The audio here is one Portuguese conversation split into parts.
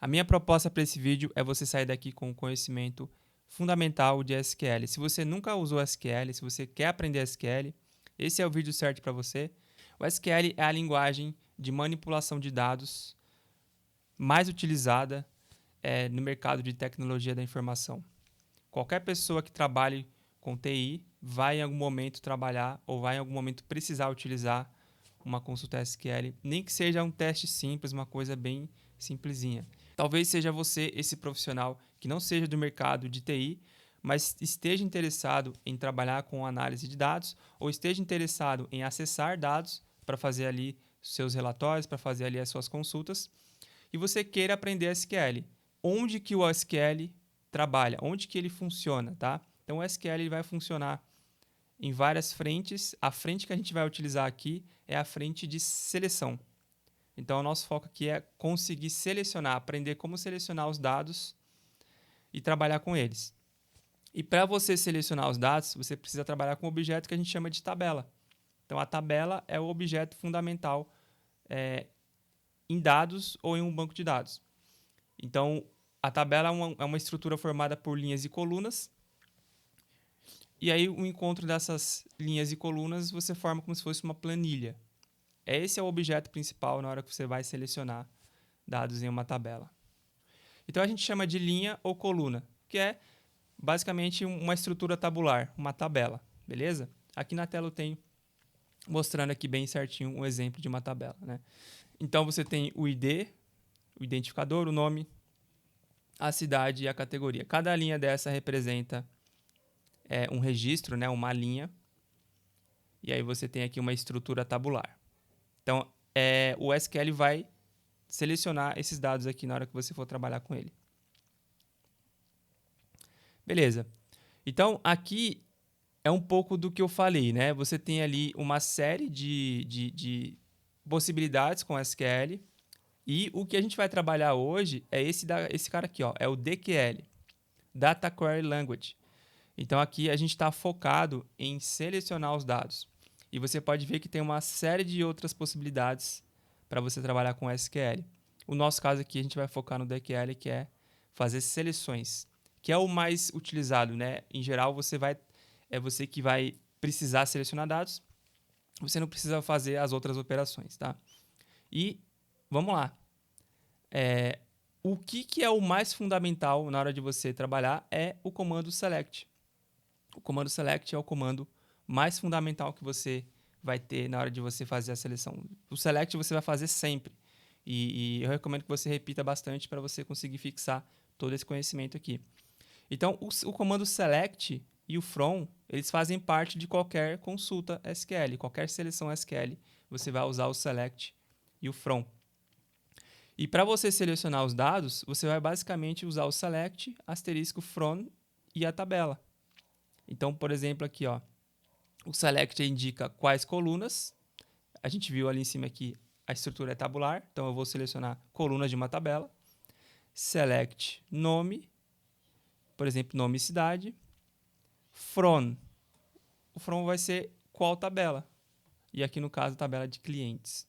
A minha proposta para esse vídeo é você sair daqui com um conhecimento fundamental de SQL. Se você nunca usou SQL, se você quer aprender SQL, esse é o vídeo certo para você. O SQL é a linguagem de manipulação de dados mais utilizada no mercado de tecnologia da informação. Qualquer pessoa que trabalhe com TI vai em algum momento trabalhar ou vai em algum momento precisar utilizar uma consulta SQL, nem que seja um teste simples, uma coisa bem simplesinha. Talvez seja você esse profissional que não seja do mercado de TI, mas esteja interessado em trabalhar com análise de dados ou esteja interessado em acessar dados para fazer ali seus relatórios, para fazer ali as suas consultas, e você queira aprender SQL. Onde que o SQL trabalha? Onde que ele funciona, tá? Então o SQL ele vai funcionar em várias frentes. A frente que a gente vai utilizar aqui é a frente de seleção. Então, o nosso foco aqui é conseguir selecionar, aprender como selecionar os dados e trabalhar com eles. E para você selecionar os dados, você precisa trabalhar com um objeto que a gente chama de tabela. Então, a tabela é o objeto fundamental em dados ou em um banco de dados. Então, a tabela é uma estrutura formada por linhas e colunas. E aí, o encontro dessas linhas e colunas, você forma como se fosse uma planilha. Esse é o objeto principal na hora que você vai selecionar dados em uma tabela. Então a gente chama de linha ou coluna, que é basicamente uma estrutura tabular, uma tabela, beleza? Aqui na tela eu tenho mostrando aqui bem certinho um exemplo de uma tabela, né? Então você tem o ID, o identificador, o nome, a cidade e a categoria. Cada linha dessa representa um registro, né? Uma linha. E aí você tem aqui uma estrutura tabular. Então o SQL vai selecionar esses dados aqui na hora que você for trabalhar com ele. Beleza. Então, aqui é um pouco do que eu falei, né? Você tem ali uma série de possibilidades com SQL. E o que a gente vai trabalhar hoje é esse cara aqui, ó, é o DQL, Data Query Language. Então, aqui a gente está focado em selecionar os dados. E você pode ver que tem uma série de outras possibilidades para você trabalhar com SQL. O nosso caso aqui, a gente vai focar no DQL, que é fazer seleções, que é o mais utilizado, né? Em geral, é você que vai precisar selecionar dados, você não precisa fazer as outras operações, tá? E vamos lá. O que é o mais fundamental na hora de você trabalhar é o comando select. O comando select é o comando mais fundamental que você vai ter na hora de você fazer a seleção. O select você vai fazer sempre. E eu recomendo que você repita bastante para você conseguir fixar todo esse conhecimento aqui. Então, o comando select e o from, eles fazem parte de qualquer consulta SQL, qualquer seleção SQL, você vai usar o select e o from. E para você selecionar os dados, você vai basicamente usar o select, asterisco, from e a tabela. Então, por exemplo, aqui, ó, o select indica quais colunas. A gente viu ali em cima aqui, a estrutura é tabular, então eu vou selecionar colunas de uma tabela. Select nome, por exemplo, nome e cidade. From, o from vai ser qual tabela. E aqui no caso, tabela de clientes.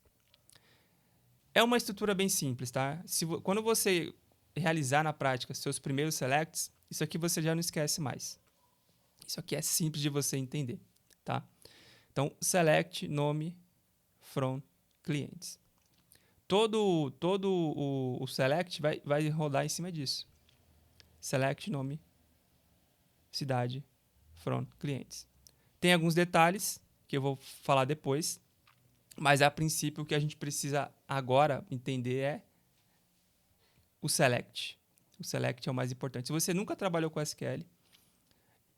É uma estrutura bem simples, tá? Quando você realizar na prática seus primeiros selects, isso aqui você já não esquece mais. Isso aqui é simples de você entender, tá? Então, select, nome, from, clientes. Todo o select vai rodar em cima disso. Select, nome, cidade, from, clientes. Tem alguns detalhes que eu vou falar depois, mas a princípio o que a gente precisa agora entender é o select. O select é o mais importante. Se você nunca trabalhou com SQL,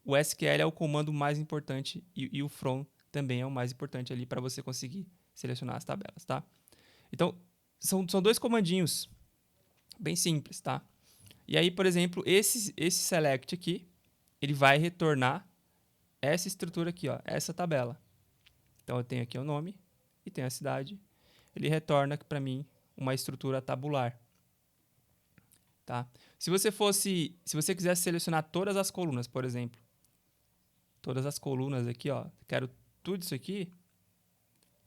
o SQL é o comando mais importante e o from também é o mais importante ali para você conseguir selecionar as tabelas, tá? Então, são dois comandinhos bem simples, tá? E aí, por exemplo, esse select aqui, ele vai retornar essa estrutura aqui, ó, essa tabela. Então, eu tenho aqui o nome e tenho a cidade. Ele retorna para mim uma estrutura tabular. Tá? Se você quisesse selecionar todas as colunas, por exemplo, todas as colunas aqui, ó, quero tudo isso aqui,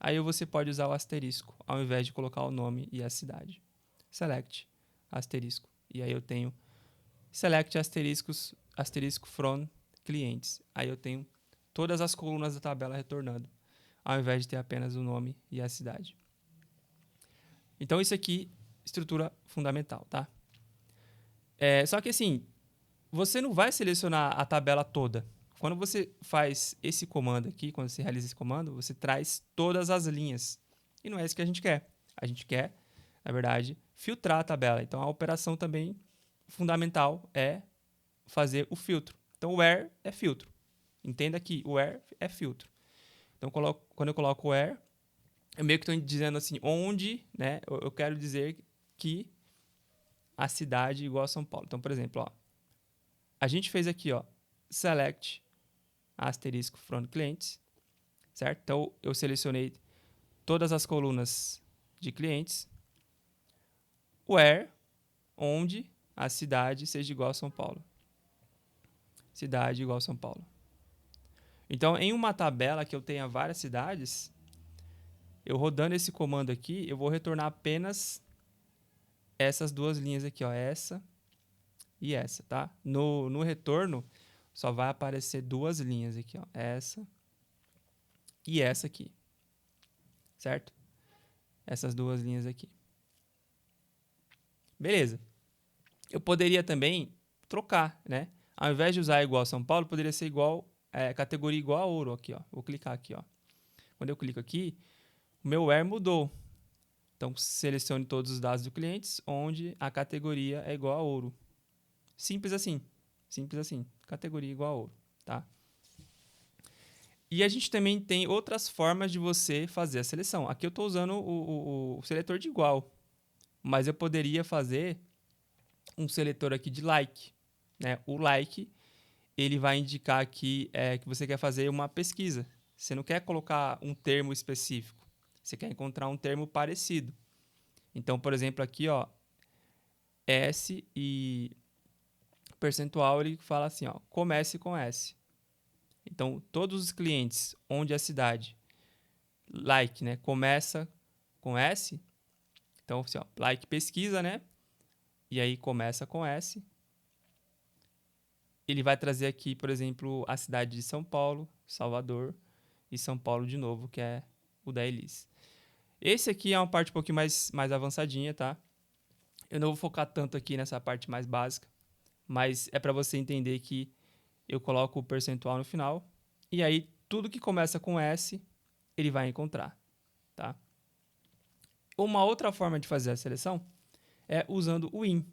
aí você pode usar o asterisco, ao invés de colocar o nome e a cidade. Select, asterisco. E aí eu tenho select asterisco from clientes. Aí eu tenho todas as colunas da tabela retornando, ao invés de ter apenas o nome e a cidade. Então isso aqui, estrutura fundamental, tá? Só que assim, você não vai selecionar a tabela toda. Quando você faz esse comando aqui, quando você realiza esse comando, você traz todas as linhas. E não é isso que a gente quer. A gente quer, na verdade, filtrar a tabela. Então a operação também fundamental é fazer o filtro. Então o where é filtro. Entenda que o where é filtro. Então quando eu coloco o where, eu meio que estou dizendo assim, onde, né? Eu quero dizer que a cidade é igual a São Paulo. Então, por exemplo, ó, a gente fez aqui, ó, select asterisco from clientes, certo? Então, eu selecionei todas as colunas de clientes, where, onde a cidade seja igual a São Paulo. Cidade igual a São Paulo. Então, em uma tabela que eu tenha várias cidades, eu rodando esse comando aqui, eu vou retornar apenas essas duas linhas aqui, ó, essa e essa, tá? No retorno, só vai aparecer duas linhas aqui, ó, essa e essa aqui, certo? Essas duas linhas aqui. Beleza. Eu poderia também trocar, né? Ao invés de usar igual a São Paulo, poderia ser igual, categoria igual a ouro aqui, ó. Vou clicar aqui, ó. Quando eu clico aqui, o meu where mudou. Então, selecione todos os dados do cliente, onde a categoria é igual a ouro. Simples assim. Simples assim. Categoria igual a ouro, tá? E a gente também tem outras formas de você fazer a seleção. Aqui eu estou usando o seletor de igual, mas eu poderia fazer um seletor aqui de like, né? O like, ele vai indicar aqui que você quer fazer uma pesquisa. Você não quer colocar um termo específico. Você quer encontrar um termo parecido. Então, por exemplo, aqui, ó, S e percentual, ele fala assim, ó, comece com S. Então, todos os clientes onde a cidade, like, né, começa com S, então, assim, ó, like pesquisa, né, e aí começa com S, ele vai trazer aqui, por exemplo, a cidade de São Paulo, Salvador e São Paulo de novo, que é o da Elis. Esse aqui é uma parte um pouquinho mais avançadinha, tá? Eu não vou focar tanto aqui nessa parte mais básica, mas é para você entender que eu coloco o percentual no final e aí tudo que começa com S, ele vai encontrar, tá? Uma outra forma de fazer a seleção é usando o in.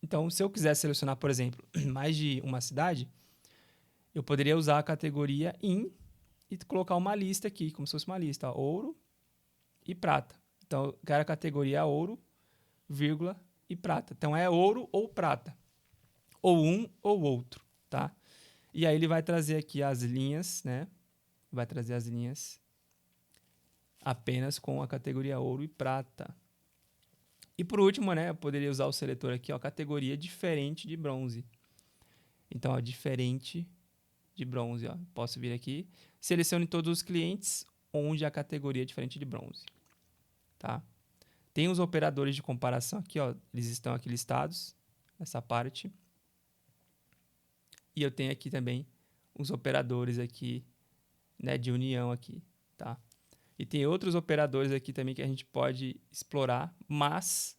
Então, se eu quiser selecionar, por exemplo, mais de uma cidade, eu poderia usar a categoria in e colocar uma lista aqui, como se fosse uma lista, ó, ouro e prata. Então, eu quero a categoria ouro, vírgula e prata. Então, é ouro ou prata, ou um ou outro, tá? E aí ele vai trazer aqui as linhas, né? Vai trazer as linhas apenas com a categoria ouro e prata. E por último, né, eu poderia usar o seletor aqui, ó, categoria diferente de bronze. Então, ó, diferente de bronze, ó. Posso vir aqui, selecione todos os clientes onde a categoria é diferente de bronze, tá? Tem os operadores de comparação aqui, ó, eles estão aqui listados nessa parte. E eu tenho aqui também os operadores aqui, né, de união aqui, tá? E tem outros operadores aqui também que a gente pode explorar, mas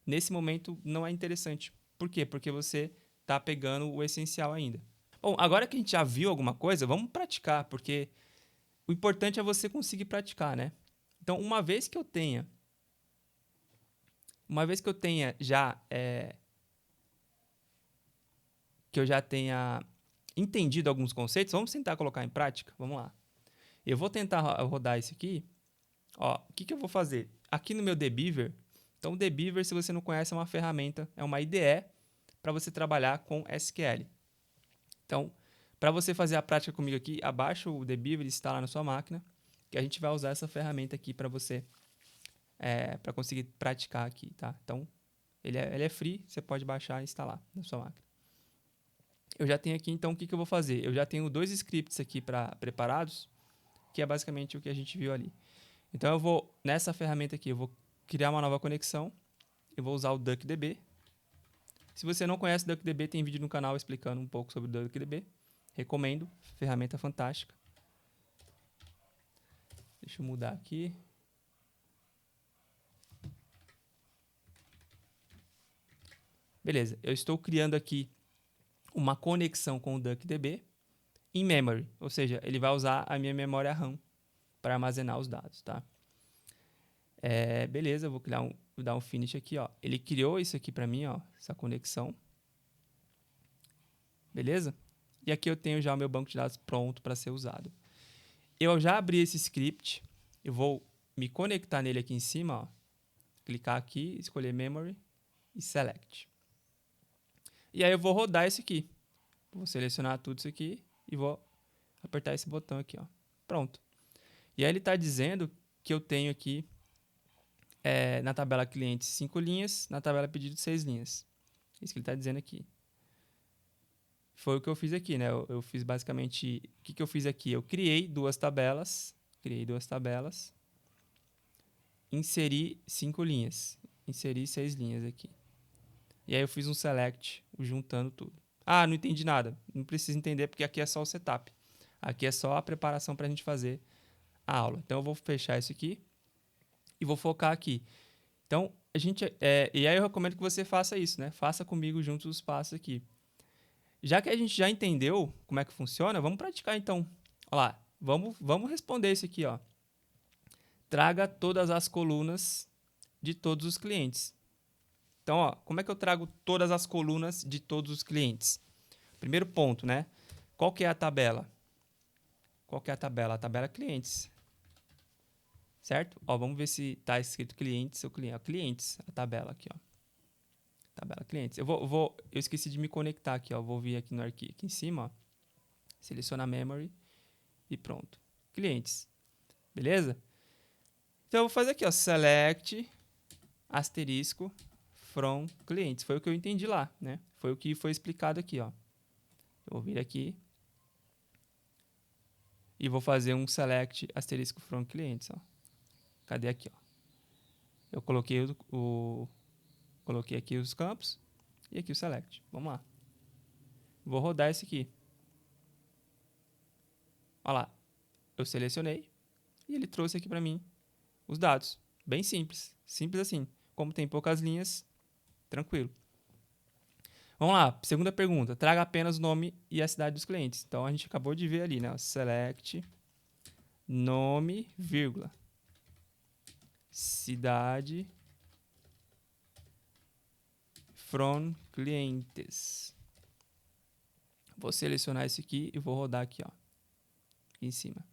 nesse momento não é interessante. Por quê? Porque você está pegando o essencial ainda. Bom, agora que a gente já viu alguma coisa, vamos praticar, porque o importante é você conseguir praticar, né? Então, uma vez que eu tenha já que eu já tenha entendido alguns conceitos, vamos tentar colocar em prática? Vamos lá. Eu vou tentar rodar isso aqui. Ó, o que eu vou fazer? Aqui no meu Debeaver, então o Debeaver, se você não conhece, é uma ferramenta, é uma IDE para você trabalhar com SQL. Então, para você fazer a prática comigo aqui, abaixa o Debeaver e instala na sua máquina, que a gente vai usar essa ferramenta aqui para você, para conseguir praticar aqui, tá? Então, ele é free, você pode baixar e instalar na sua máquina. Eu já tenho aqui, então, o que eu vou fazer? Eu já tenho 2 scripts aqui preparados, que é basicamente o que a gente viu ali. Então, eu vou, nessa ferramenta aqui, eu vou criar uma nova conexão, eu vou usar o DuckDB, Se você não conhece o DuckDB, tem vídeo no canal explicando um pouco sobre o DuckDB. Recomendo, ferramenta fantástica. Deixa eu mudar aqui. Beleza, eu estou criando aqui uma conexão com o DuckDB em memory, ou seja, ele vai usar a minha memória RAM para armazenar os dados, tá? Beleza, eu vou dar um finish aqui, ó. Ele criou isso aqui para mim, ó, essa conexão. Beleza? E aqui eu tenho já o meu banco de dados pronto para ser usado. Eu já abri esse script, eu vou me conectar nele aqui em cima, ó. Clicar aqui, escolher memory e select. E aí eu vou rodar isso aqui. Vou selecionar tudo isso aqui e vou apertar esse botão aqui, ó. Pronto. E aí ele está dizendo que eu tenho aqui na tabela cliente 5 linhas, na tabela pedido 6 linhas. Isso que ele está dizendo aqui. Foi o que eu fiz aqui, né? Eu fiz basicamente... O que eu fiz aqui? Eu criei duas tabelas. Inseri 5 linhas. Inseri 6 linhas aqui. E aí eu fiz um select, juntando tudo. Ah, não entendi nada. Não precisa entender, porque aqui é só o setup. Aqui é só a preparação para a gente fazer a aula. Então eu vou fechar isso aqui e vou focar aqui. Então, e aí eu recomendo que você faça isso, né? Faça comigo juntos os passos aqui. Já que a gente já entendeu como é que funciona, vamos praticar então. Olha lá, vamos responder isso aqui, ó. Traga todas as colunas de todos os clientes. Então, ó, como é que eu trago todas as colunas de todos os clientes? Primeiro ponto, né? Qual que é a tabela? Qual que é a tabela? A tabela clientes. Certo? Ó, vamos ver se está escrito clientes ou cliente. Clientes, a tabela aqui, ó. Tabela clientes. Eu esqueci de me conectar aqui, ó. Vou vir aqui no arquivo, aqui em cima, ó. Seleciona memory e pronto. Clientes. Beleza? Então eu vou fazer aqui, ó, select asterisco from clientes. Foi o que eu entendi lá, né? Foi o que foi explicado aqui, ó. Eu vou vir aqui e vou fazer um select asterisco from clientes, ó. Cadê aqui, ó? Eu coloquei coloquei aqui os campos e aqui o select. Vamos lá. Vou rodar esse aqui. Olha lá. Eu selecionei e ele trouxe aqui para mim os dados. Bem simples. Simples assim. Como tem poucas linhas, tranquilo. Vamos lá. Segunda pergunta. Traga apenas o nome e a cidade dos clientes. Então, a gente acabou de ver ali, né? Select nome, vírgula. Cidade from clientes. Vou selecionar esse aqui e vou rodar aqui, ó. Aqui em cima.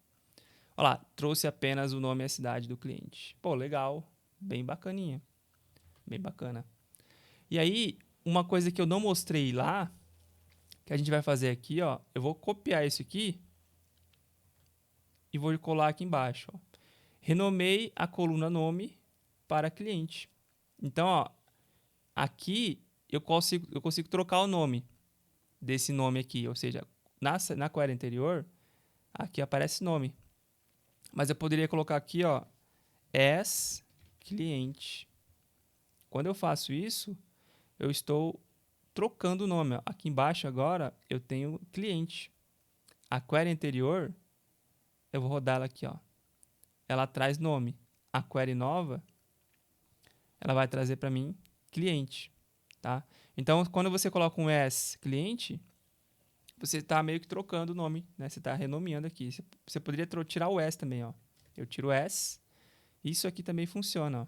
Olha lá, trouxe apenas o nome e a cidade do cliente. Pô, legal. Bem bacaninha. Bem bacana. E aí, uma coisa que eu não mostrei lá, que a gente vai fazer aqui, ó. Eu vou copiar isso aqui e vou colar aqui embaixo, ó. Renomei a coluna nome para cliente. Então, ó, aqui eu consigo trocar o nome desse nome aqui. Ou seja, na query anterior, aqui aparece nome. Mas eu poderia colocar aqui, ó, as cliente. Quando eu faço isso, eu estou trocando o nome. Ó. Aqui embaixo agora eu tenho cliente. A query anterior, eu vou rodar ela aqui, ó. Ela traz nome. A query nova, ela vai trazer para mim cliente, tá? Então, quando você coloca um as cliente, você está meio que trocando o nome, né? Você está renomeando aqui. Você poderia tirar o as também, ó. Eu tiro o as. Isso aqui também funciona, ó.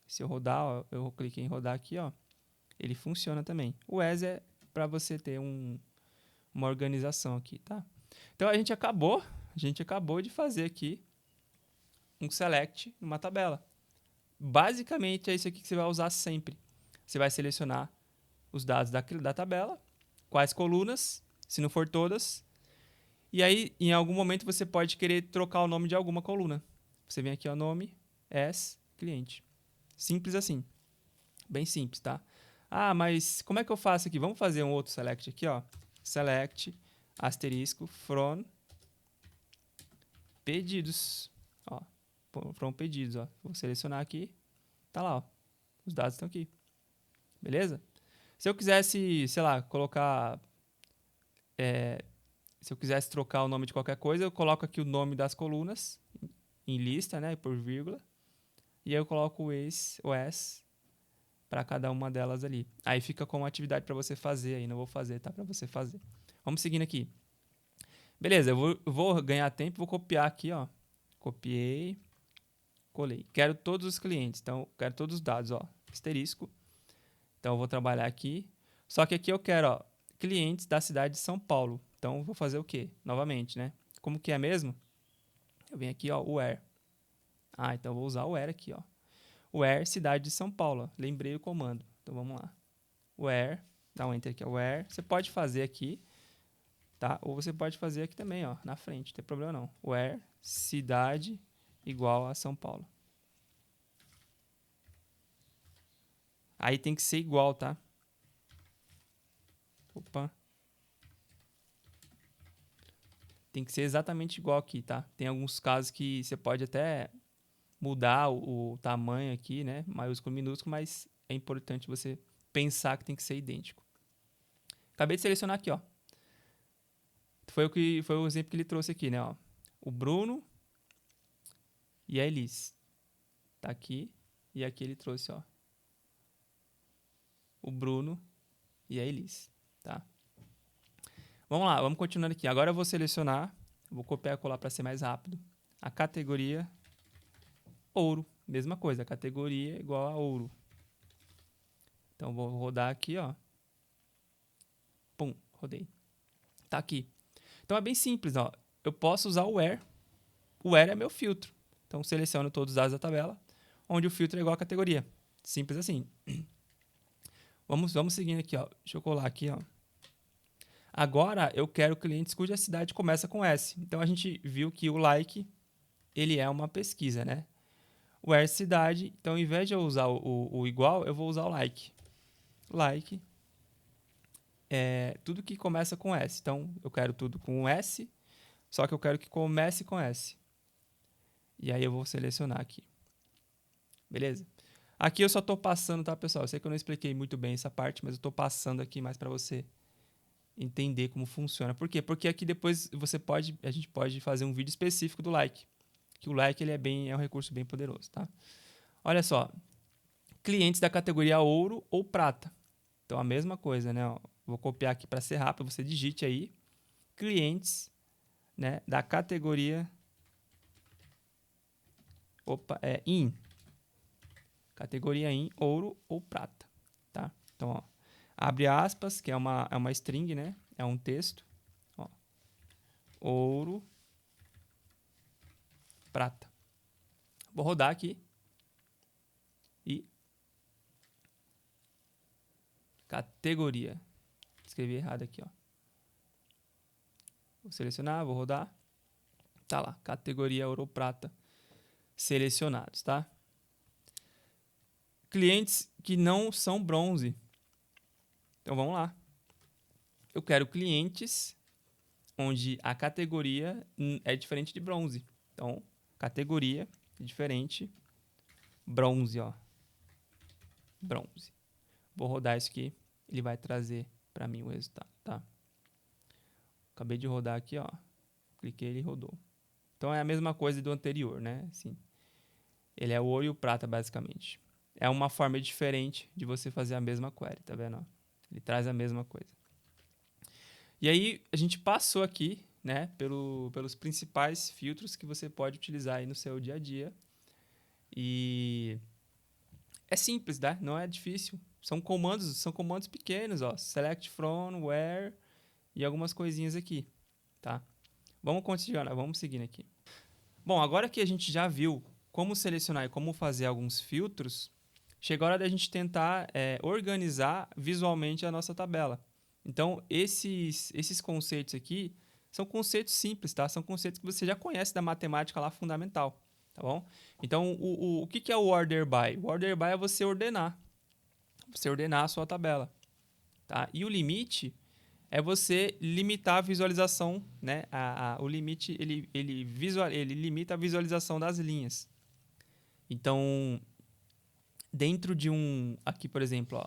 Se eu rodar, ó, eu cliquei em rodar aqui, ó. Ele funciona também. O as é para você ter uma organização aqui, tá? Então, a gente acabou de fazer aqui um select numa tabela. Basicamente, é isso aqui que você vai usar sempre. Você vai selecionar os dados da tabela, quais colunas, se não for todas. E aí, em algum momento, você pode querer trocar o nome de alguma coluna. Você vem aqui, ó, nome, as, cliente. Simples assim. Bem simples, tá? Ah, mas como é que eu faço aqui? Vamos fazer um outro select aqui, ó. Select, asterisco, from pedidos. Ó, from pedidos, ó. Vou selecionar aqui. Tá lá, ó. Os dados estão aqui. Beleza? Se eu quisesse, sei lá, colocar... se eu quisesse trocar o nome de qualquer coisa, eu coloco aqui o nome das colunas em lista, né, por vírgula. E aí eu coloco o as para cada uma delas ali. Aí fica como atividade para você fazer aí, não vou fazer, tá? Para você fazer. Vamos seguindo aqui. Beleza, eu vou ganhar tempo, vou copiar aqui, ó. Copiei, colei. Quero todos os clientes, então quero todos os dados, ó. Asterisco. Então eu vou trabalhar aqui. Só que aqui eu quero, ó, clientes da cidade de São Paulo. Então eu vou fazer o quê? Novamente, né? Como que é mesmo? Eu venho aqui, ó, where. Ah, então eu vou usar o where aqui, ó. Where, cidade de São Paulo. Lembrei o comando. Então vamos lá. Where, dá um enter aqui, ó. Where. Você pode fazer aqui, tá? Ou você pode fazer aqui também, ó, na frente, não tem problema não. Where, cidade igual a São Paulo. Aí tem que ser igual, tá? Opa. Tem que ser exatamente igual aqui, tá? Tem alguns casos que você pode até mudar o tamanho aqui, né? Maiúsculo, minúsculo, mas é importante você pensar que tem que ser idêntico. Acabei de selecionar aqui, ó. Foi o exemplo que ele trouxe aqui, né? Ó. O Bruno e a Elis. Tá aqui. E aqui ele trouxe, ó. O Bruno e a Elis. Tá? Vamos lá, vamos continuando aqui. Agora eu vou selecionar, vou copiar e colar para ser mais rápido. A categoria ouro. Mesma coisa, a categoria igual a ouro. Então vou rodar aqui, ó. Pum, rodei. Tá aqui. Então é bem simples, ó. Eu posso usar o where. O where é meu filtro. Então seleciono todos os dados da tabela, onde o filtro é igual à categoria. Simples assim. Vamos seguindo aqui, ó. Deixa eu colar aqui, ó. Agora eu quero clientes cuja cidade começa com S. Então a gente viu que o like, ele é uma pesquisa, né? Where cidade, então ao invés de eu usar o igual, eu vou usar o like. Like é tudo que começa com S. Então eu quero tudo com S, só que eu quero que comece com S. E aí eu vou selecionar aqui. Beleza? Aqui eu só estou passando, tá, pessoal? Eu sei que eu não expliquei muito bem essa parte, mas eu estou passando aqui mais para você entender como funciona. Por quê? Porque aqui depois a gente pode fazer um vídeo específico do like. Que o like ele é um recurso bem poderoso, tá? Olha só, clientes da categoria ouro ou prata. Então a mesma coisa, né? Ó, vou copiar aqui para ser rápido, você digite aí clientes, né, da categoria in. Categoria in, ouro ou prata, tá? Então, ó, abre aspas, que é uma string, né? É um texto. Ó, ouro, prata. Vou rodar aqui. E categoria. Escrevi errado aqui, ó. Vou selecionar, vou rodar. Tá lá, categoria ouro ou prata selecionados, tá? Clientes que não são bronze. Então vamos lá. Eu quero clientes onde a categoria é diferente de bronze. Então, categoria diferente, bronze, ó. Bronze. Vou rodar isso aqui, ele vai trazer para mim o resultado, tá? Acabei de rodar aqui, ó. Cliquei, ele rodou. Então é a mesma coisa do anterior, né? Assim, ele é o ouro e o prata, basicamente. É uma forma diferente de você fazer a mesma query, tá vendo? Ele traz a mesma coisa. E aí, a gente passou aqui, né, pelos principais filtros que você pode utilizar aí no seu dia a dia. E é simples, né? Não é difícil. São comandos pequenos, ó. Select from, where e algumas coisinhas aqui, tá? Vamos continuar, vamos seguindo aqui. Bom, agora que a gente já viu como selecionar e como fazer alguns filtros, chegou a hora da gente tentar organizar visualmente a nossa tabela. Então, esses conceitos aqui são conceitos simples, tá? São conceitos que você já conhece da matemática lá fundamental, tá bom? Então, o que é o order by? O order by é você ordenar a sua tabela, tá? E o limite é você limitar a visualização, né? O limite, ele limita a visualização das linhas. Então, dentro de aqui, por exemplo, ó,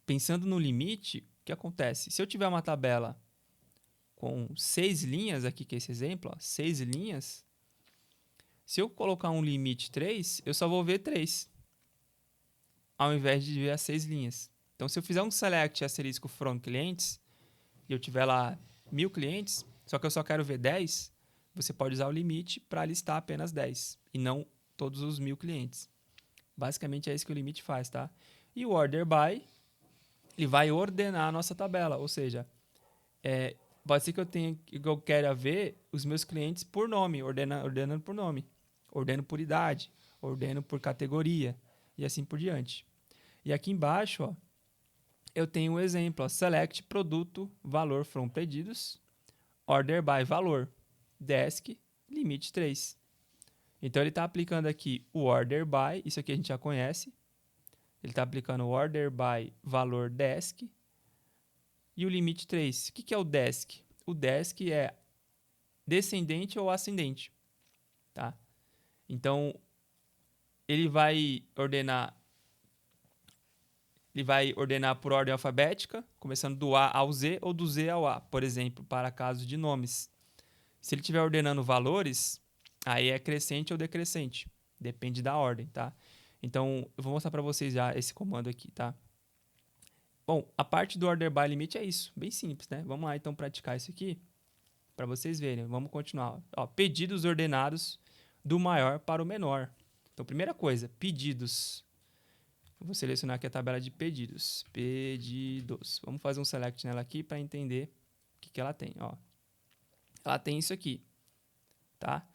pensando no limite, o que acontece? Se eu tiver uma tabela com 6 linhas aqui, que é esse exemplo, ó, 6 linhas, se eu colocar um limite 3, eu só vou ver 3, ao invés de ver as 6 linhas. Então, se eu fizer um select asterisco from clientes, e eu tiver lá 1000 clientes, só que eu só quero ver 10, você pode usar o limite para listar apenas 10, e não todos os 1000 clientes. Basicamente é isso que o limite faz, tá? E o order by, ele vai ordenar a nossa tabela, ou seja, pode ser que eu queira ver os meus clientes por nome, ordenando por nome, ordeno por idade, ordeno por categoria e assim por diante. E aqui embaixo, ó, eu tenho um exemplo, ó, select produto valor from pedidos, order by valor, desk, limite 3. Então ele está aplicando aqui o order by, isso aqui a gente já conhece. Ele está aplicando o order by valor desk e o limite 3. O que é o desk? O desk é descendente ou ascendente, tá? Então ele vai ordenar por ordem alfabética, começando do A ao Z ou do Z ao A, por exemplo, para caso de nomes. Se ele estiver ordenando valores, aí é crescente ou decrescente, depende da ordem, tá? Então eu vou mostrar para vocês já esse comando aqui, tá? Bom, a parte do order by limite é isso, bem simples, né? Vamos lá então praticar isso aqui para vocês verem. Vamos continuar. Ó, pedidos ordenados do maior para o menor. Então, primeira coisa, pedidos. Eu vou selecionar aqui a tabela de pedidos. Pedidos. Vamos fazer um select nela aqui para entender o que ela tem. Ó. Ela tem isso aqui, tá?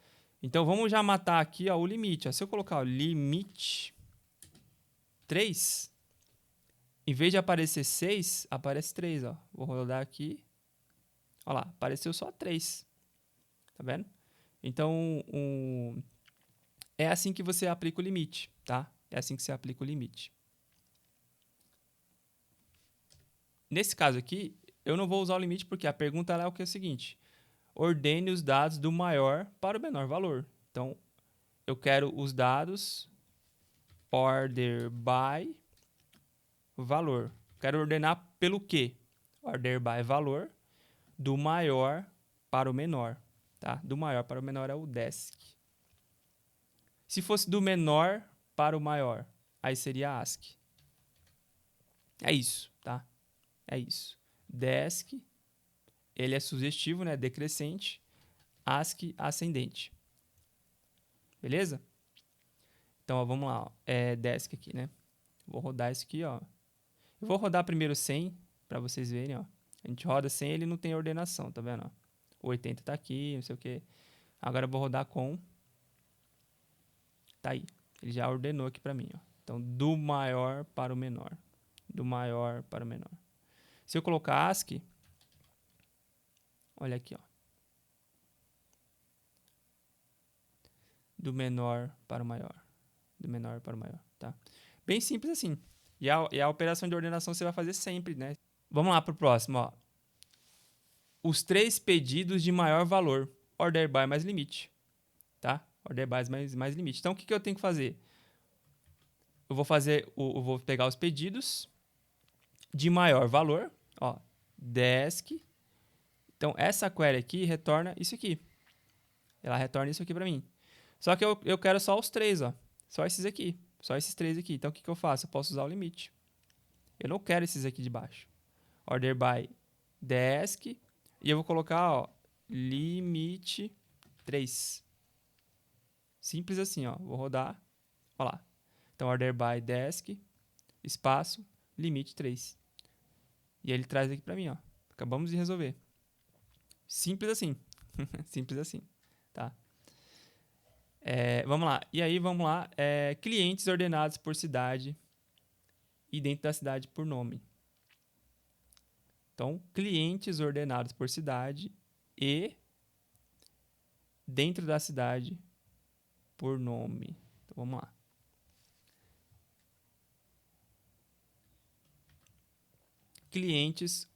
Então, vamos já matar aqui ó, o limite. Ó. Se eu colocar o limite 3, em vez de aparecer 6, aparece 3. Ó. Vou rodar aqui. Olha lá, apareceu só 3. Tá vendo? Então, é assim que você aplica o limite, tá? É assim que você aplica o limite. Nesse caso aqui, eu não vou usar o limite porque a pergunta é o que é o seguinte. Ordene os dados do maior para o menor valor. Então, eu quero os dados order by valor. Quero ordenar pelo quê? Order by valor do maior para o menor. Tá? Do maior para o menor é o desk. Se fosse do menor para o maior, aí seria ASCII. É isso, tá? É isso. Desk, ele é sugestivo, né? Decrescente. ASCII, ascendente. Beleza? Então, ó, vamos lá. Ó. É desk aqui, né? Vou rodar isso aqui, ó. Eu vou rodar primeiro 100, para vocês verem, ó. A gente roda 100, ele não tem ordenação, tá vendo? Ó? O 80 tá aqui, não sei o que. Agora eu vou rodar com... Tá aí. Ele já ordenou aqui para mim, ó. Então, do maior para o menor. Do maior para o menor. Se eu colocar ASCII, olha aqui, ó. Do menor para o maior. Do menor para o maior, tá? Bem simples assim. E a operação de ordenação você vai fazer sempre, né? Vamos lá para o próximo, ó. Os 3 pedidos de maior valor. Order by mais limite, tá? Order by mais limite. Então, o que eu tenho que fazer? Eu vou pegar os pedidos de maior valor, ó. Desk. Então, essa query aqui retorna isso aqui. Ela retorna isso aqui para mim. Só que eu quero só os 3, ó. Só esses aqui. Só esses 3 aqui. Então, o que eu faço? Eu posso usar o limite. Eu não quero esses aqui de baixo. Order by desk. E eu vou colocar, ó, limite 3. Simples assim, ó. Vou rodar. Ó lá. Então, order by desk, espaço, limite 3. E aí ele traz aqui para mim, ó. Acabamos de resolver. Simples assim. Simples assim, tá? Vamos lá. E aí, vamos lá. Clientes ordenados por cidade e dentro da cidade por nome. Então, clientes ordenados por cidade e dentro da cidade por nome. Então, vamos lá. Clientes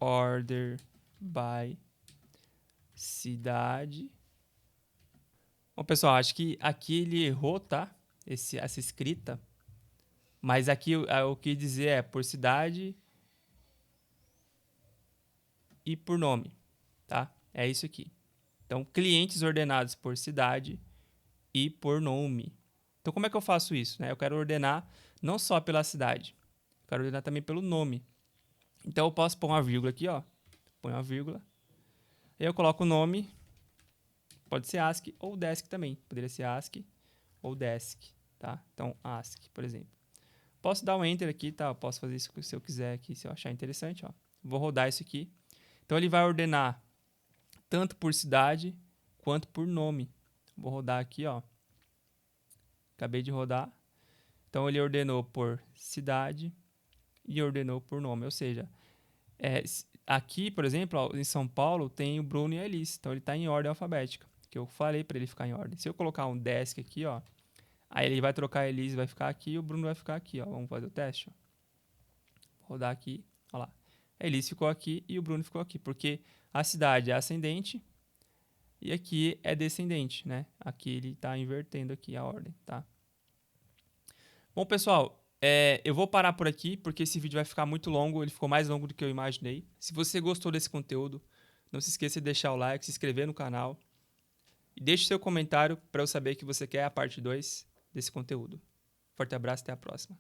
order by cidade. Bom, pessoal, acho que aqui ele errou, tá? Essa escrita. Mas aqui o que dizer é por cidade e por nome, tá? É isso aqui. Então, clientes ordenados por cidade e por nome. Então, como é que eu faço isso? Né? Eu quero ordenar não só pela cidade, eu quero ordenar também pelo nome. Então, eu posso pôr uma vírgula aqui, ó. Põe uma vírgula. Aí eu coloco o nome. Pode ser ASCII ou DESC também. Poderia ser ASCII ou DESC, tá? Então, ASCII, por exemplo. Posso dar um Enter aqui, tá? Eu posso fazer isso se eu quiser aqui, se eu achar interessante, ó. Vou rodar isso aqui. Então, ele vai ordenar tanto por cidade quanto por nome. Vou rodar aqui, ó. Acabei de rodar. Então, ele ordenou por cidade e ordenou por nome. Ou seja, aqui, por exemplo, ó, em São Paulo, tem o Bruno e a Elis. Então, ele está em ordem alfabética, que eu falei para ele ficar em ordem. Se eu colocar um desk aqui, ó, aí ele vai trocar a Elis, vai ficar aqui e o Bruno vai ficar aqui, ó. Vamos fazer o teste, ó. Vou rodar aqui, ó lá. A Elis ficou aqui e o Bruno ficou aqui, porque a cidade é ascendente e aqui é descendente, né? Aqui ele está invertendo aqui a ordem, tá? Bom, pessoal, eu vou parar por aqui, porque esse vídeo vai ficar muito longo, ele ficou mais longo do que eu imaginei. Se você gostou desse conteúdo, não se esqueça de deixar o like, se inscrever no canal e deixe seu comentário para eu saber que você quer a parte 2 desse conteúdo. Forte abraço, até a próxima.